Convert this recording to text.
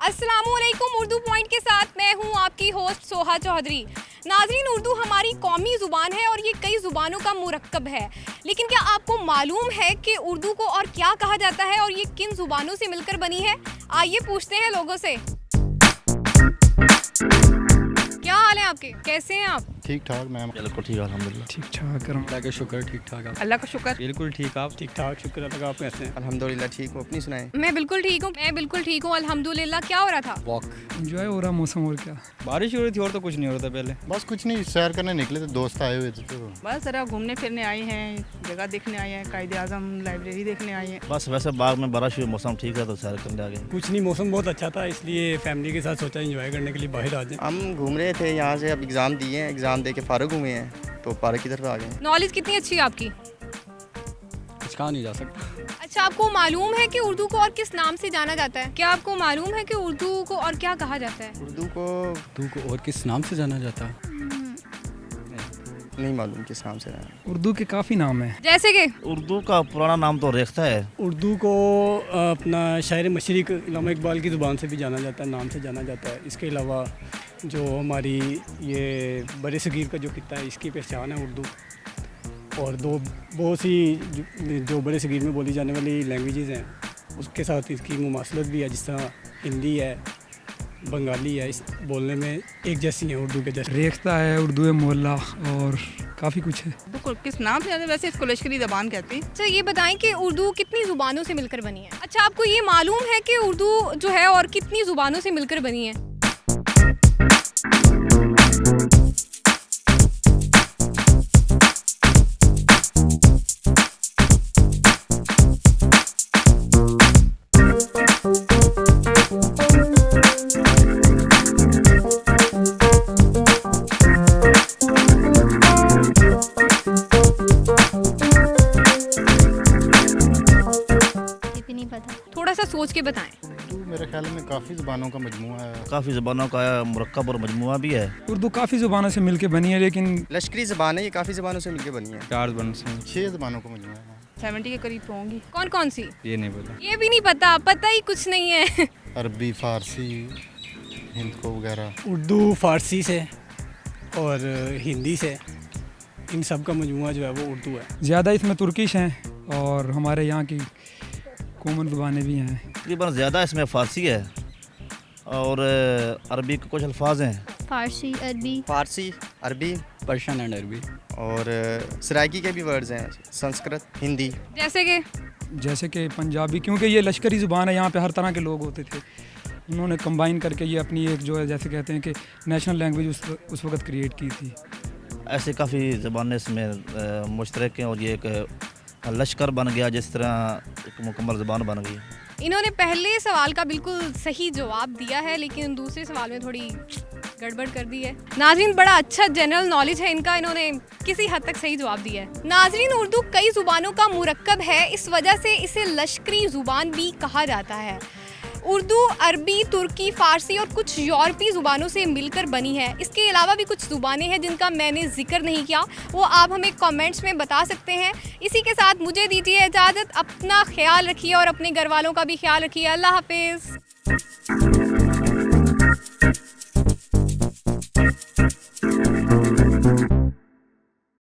अस्सलामुअलैकुम। उर्दू पॉइंट के साथ मैं हूं आपकी होस्ट सोहा चौधरी। नाज़रीन, उर्दू हमारी कौमी ज़ुबान है और ये कई ज़ुबानों का मुरक्कब है। लेकिन क्या आपको मालूम है कि उर्दू को और क्या कहा जाता है और ये किन ज़ुबानों से मिलकर बनी है? आइए पूछते हैं लोगों से। क्या हाल है आपके, कैसे हैं आप? ठीक ठाक मैम। बिल्कुल ठीक है, अल्हम्दुलिल्लाह। ठीक ठाक, अल्लाह का शुक्र, ठीक ठाक। आप अल्लाह का शुक्र। बिल्कुल ठीक, आप ठीक ठाक, शुक्र अल्लाह का। आप कैसे हैं? अल्हम्दुलिल्लाह ठीक हूँ। अपनी सुनाएं। मैं बिल्कुल ठीक हूँ अल्हम्दुलिल्लाह। क्या हो रहा था? वॉक एंजॉय हो रहा मौसम, और क्या। बारिश हो रही थी और तो कुछ नहीं हो रहा था पहले। बस कुछ नहीं, सैर करने निकले थे, दोस्त आए हुए थे तो बस ज़रा घूमने फिरने आए हैं, जगह देखने आए हैं, कायदे आज़म लाइब्रेरी देखने आए हैं। बस वैसे बाग में बारिश हुई, मौसम ठीक है तो सैर करने आ गए। कुछ नहीं, मौसम बहुत अच्छा था इसलिए फैमिली के साथ सोचा एंजॉय करने के लिए बाहर आ जाए। हम घूम रहे थे यहाँ से, अब एग्ज़ाम दिए हैं, एग्ज़ाम दे के फ़ारुग हुए हैं तो पार्क की तरफ आ गए। नॉलेज कितनी अच्छी है आपकी? कुछ कहा नहीं जा सकता। अच्छा, आपको मालूम है कि उर्दू को और किस नाम से जाना जाता है? क्या आपको मालूम है कि उर्दू को और क्या कहा जाता है? उर्दू को और किस नाम से जाना जाता है? नहीं मालूम किस नाम से है। उर्दू के काफ़ी नाम है। जैसे कि उर्दू का पुराना नाम तो रेख्ता है। उर्दू को अपना शायर मशरिक इल्लामा इकबाल की ज़ुबान से भी जाना जाता है, नाम से जाना जाता है। इसके अलावा जो हमारी ये बड़े सगीर का जो खित्ता है, इसकी पहचान है उर्दू। और बहुत सी जो बड़े सगीर में बोली जाने वाली लैंग्वेजेज़ हैं, उसके साथ इसकी मुमासलत भी है। जिस तरह हिंदी है, बंगाली है, इस बोलने में एक जैसी है उर्दू के जैसे। रेख्ता है, उर्दू है, मोहल्ला और काफ़ी कुछ है। उर्दू किस नाम से? वैसे इसको लश्करी ज़बान कहते हैं। अच्छा, ये बताएं कि उर्दू कितनी ज़ुबानों से मिलकर बनी है? अच्छा, आपको ये मालूम है कि उर्दू जो है और कितनी ज़ुबानों से मिलकर बनी है? थोड़ा सा सोच के बताएं। उर्दू मेरे ख्याल में काफ़ी ज़ुबानों का मजमूआ है। काफ़ी ज़बानों का मुरक्कब और मजमुआ भी है। उर्दू काफ़ी ज़ुबानों से मिलके बनी है, लेकिन लश्करी ज़बान है, ये काफ़ी ज़बानों से मिलकर बनी है। 4 ज़बानों से। 6 ज़बानों का मजमूआ है। 70 के करीब तो होंगी। कौन कौन सी? ये नहीं बोला। ये भी नहीं पता ही कुछ नहीं है। अरबी, फ़ारसी, हिंद को वगैरह। उर्दू फ़ारसी से और हिंदी से, इन सब का मजमुआ जो है वो उर्दू है। ज़्यादा इसमें तुर्किश हैं और हमारे यहाँ की कॉमन ज़ुबानें भी हैं। तकरीबन ज़्यादा इसमें फ़ारसी है और अरबी के कुछ अल्फाज हैं। फारसी, अरबी, पर्शियन एंड अरबी। और सराइकी के भी वर्ड्स हैं, संस्कृत, हिंदी। जैसे कि पंजाबी, क्योंकि ये लश्करी ज़ुबान है, यहाँ पे हर तरह के लोग होते थे। उन्होंने कंबाइन करके ये अपनी एक जो है, जैसे कहते हैं कि नेशनल लैंग्वेज उस वक्त क्रिएट की थी। ऐसे काफ़ी ज़बानें इसमें मुश्तरक हैं और ये एक लश्कर बन गया, जिस तरह एक मुकम्मल ज़बान बन गई। इन्होंने पहले सवाल का बिल्कुल सही जवाब दिया है, लेकिन दूसरे सवाल में थोड़ी गड़बड़ कर दी है। नाज़रीन, बड़ा अच्छा जनरल नॉलेज है इनका, इन्होंने किसी हद तक सही जवाब दिया है। नाज़रीन, उर्दू कई ज़ुबानों का मुरक्कब है, इस वजह से इसे लश्करी ज़ुबान भी कहा जाता है। उर्दू अरबी, तुर्की, फ़ारसी और कुछ यूरोपीय ज़ुबानों से मिलकर बनी है। इसके अलावा भी कुछ ज़ुबानें हैं जिनका मैंने जिक्र नहीं किया, वो आप हमें कमेंट्स में बता सकते हैं। इसी के साथ मुझे दीजिए इजाज़त। अपना ख्याल रखिए और अपने घर वालों का भी ख्याल रखिए। अल्लाह हाफिज़।